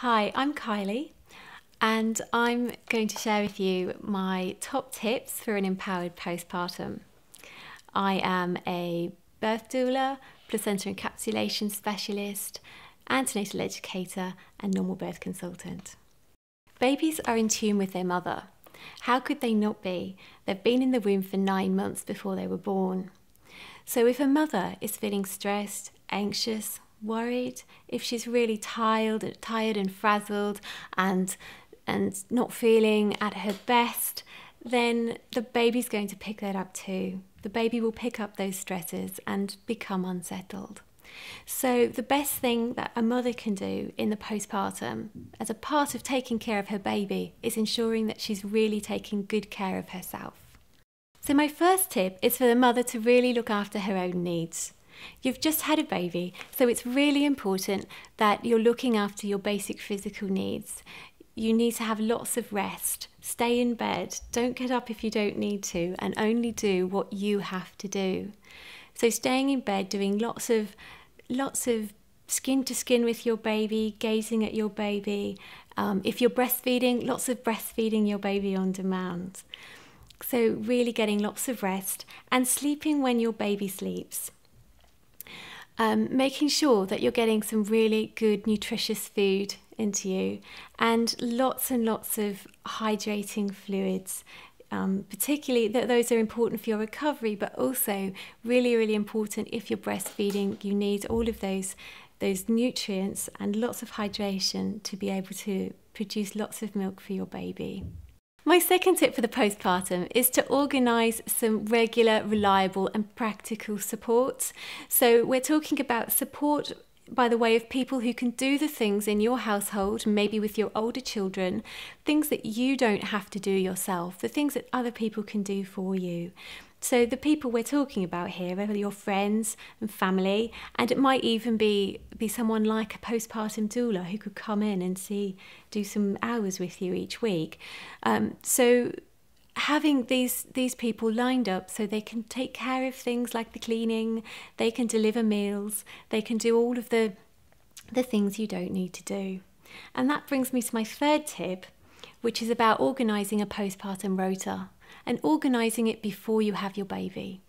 Hi, I'm Kylie and I'm going to share with you my top tips for an empowered postpartum. I am a birth doula, placenta encapsulation specialist, antenatal educator and normal birth consultant. Babies are in tune with their mother. How could they not be? They've been in the womb for 9 months before they were born. So if a mother is feeling stressed, anxious, worried, if she's really tired and frazzled and not feeling at her best, then the baby's going to pick that up too. The baby will pick up those stresses and become unsettled. So the best thing that a mother can do in the postpartum as a part of taking care of her baby is ensuring that she's really taking good care of herself. So my first tip is for the mother to really look after her own needs. You've just had a baby, so it's really important that you're looking after your basic physical needs. You need to have lots of rest, stay in bed, don't get up if you don't need to, and only do what you have to do. So staying in bed, doing lots of skin to skin with your baby, gazing at your baby. If you're breastfeeding, lots of breastfeeding your baby on demand. So really getting lots of rest and sleeping when your baby sleeps. Making sure that you're getting some really good nutritious food into you and lots of hydrating fluids. Particularly those are important for your recovery, but also really important if you're breastfeeding. You need all of those nutrients and lots of hydration to be able to produce lots of milk for your baby. My second tip for the postpartum is to organise some regular, reliable and practical support. So we're talking about support by the way of people who can do the things in your household, maybe with your older children, things that you don't have to do yourself, the things that other people can do for you. So the people we're talking about here are your friends and family, and it might even be someone like a postpartum doula who could come in and do some hours with you each week. So having these people lined up so they can take care of things like the cleaning, they can deliver meals, they can do all of the things you don't need to do. And that brings me to my third tip, which is about organising a postpartum rota and organising it before you have your baby.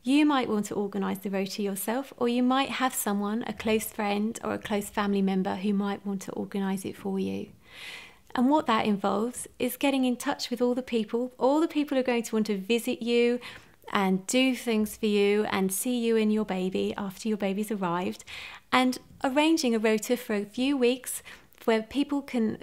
You might want to organise the rota yourself, or you might have someone, a close friend or a close family member who might want to organise it for you. And what that involves is getting in touch with all the people who are going to want to visit you and do things for you and see you and your baby after your baby's arrived, and arranging a rota for a few weeks where people can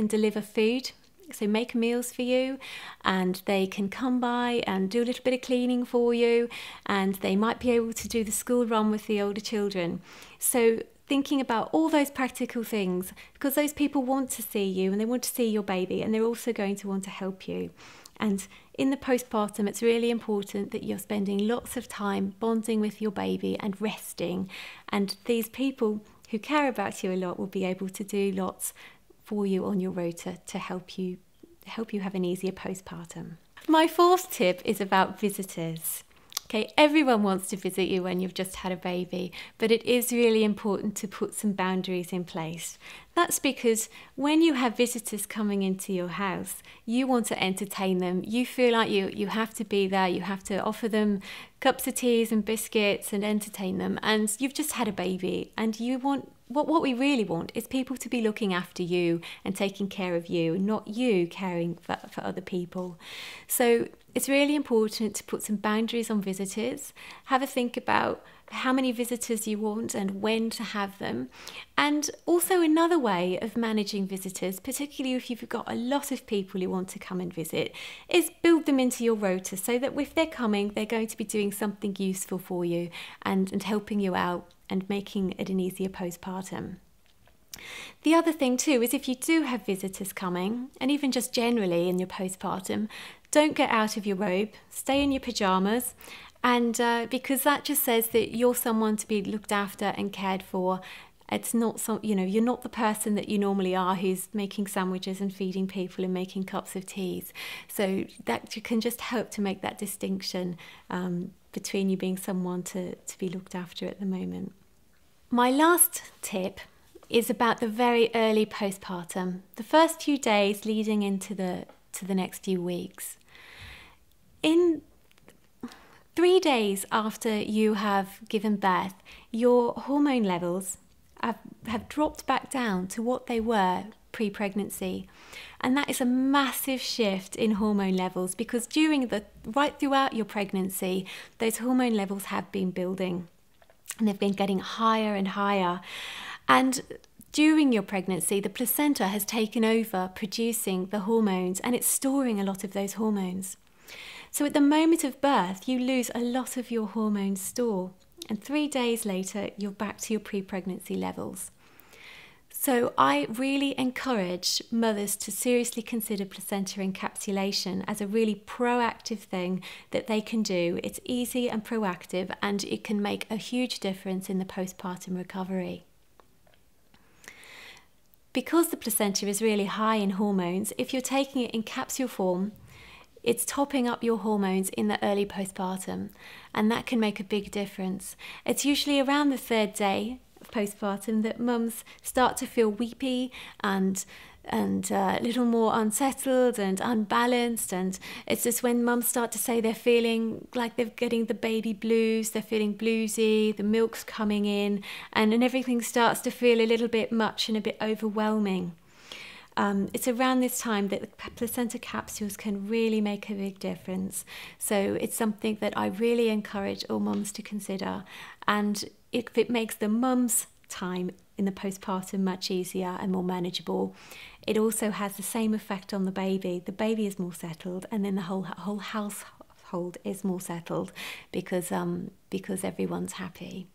deliver food. So make meals for you, and they can come by and do a little bit of cleaning for you, and they might be able to do the school run with the older children. So thinking about all those practical things, because those people want to see you and they want to see your baby, and they're also going to want to help you. And in the postpartum, it's really important that you're spending lots of time bonding with your baby and resting, and these people who care about you a lot will be able to do lots for you on your rota to help you have an easier postpartum. My fourth tip is about visitors. Okay, everyone wants to visit you when you've just had a baby, but it is really important to put some boundaries in place. That's because when you have visitors coming into your house, you want to entertain them. You feel like you have to be there, you have to offer them cups of teas and biscuits and entertain them, and you've just had a baby, and you want what we really want is people to be looking after you and taking care of you, not you caring for other people. So it's really important to put some boundaries on visitors. Have a think about how many visitors you want and when to have them. And also another way of managing visitors, particularly if you've got a lot of people who want to come and visit, is build them into your rota so that if they're coming, they're going to be doing something useful for you and helping you out and making it an easier postpartum. The other thing too is if you do have visitors coming, and even just generally in your postpartum, don't get out of your robe, stay in your pyjamas, and because that just says that you're someone to be looked after and cared for. It's not you're not the person that you normally are who's making sandwiches and feeding people and making cups of teas. So that can just help to make that distinction between you being someone to be looked after at the moment. My last tip is about the very early postpartum, the first few days leading into the next few weeks. In 3 days after you have given birth, your hormone levels have dropped back down to what they were pre-pregnancy. And that is a massive shift in hormone levels, because right throughout your pregnancy, those hormone levels have been building and they've been getting higher and higher. And during your pregnancy, the placenta has taken over producing the hormones, and it's storing a lot of those hormones. So at the moment of birth, you lose a lot of your hormone store, and 3 days later, you're back to your pre-pregnancy levels. So I really encourage mothers to seriously consider placenta encapsulation as a really proactive thing that they can do. It's easy and proactive, and it can make a huge difference in the postpartum recovery. Because the placenta is really high in hormones, if you're taking it in capsule form, it's topping up your hormones in the early postpartum, and that can make a big difference. It's usually around the 3rd day of postpartum that mums start to feel weepy and a little more unsettled and unbalanced, and it's just when mums start to say they're feeling like they're getting the baby blues, they're feeling bluesy, the milk's coming in, and everything starts to feel a little bit much and a bit overwhelming. It's around this time that the placenta capsules can really make a big difference. So it's something that I really encourage all mums to consider, and if it makes the mum's time in the postpartum much easier and more manageable, it also has the same effect on the baby. The baby is more settled, and then the whole household is more settled because everyone's happy.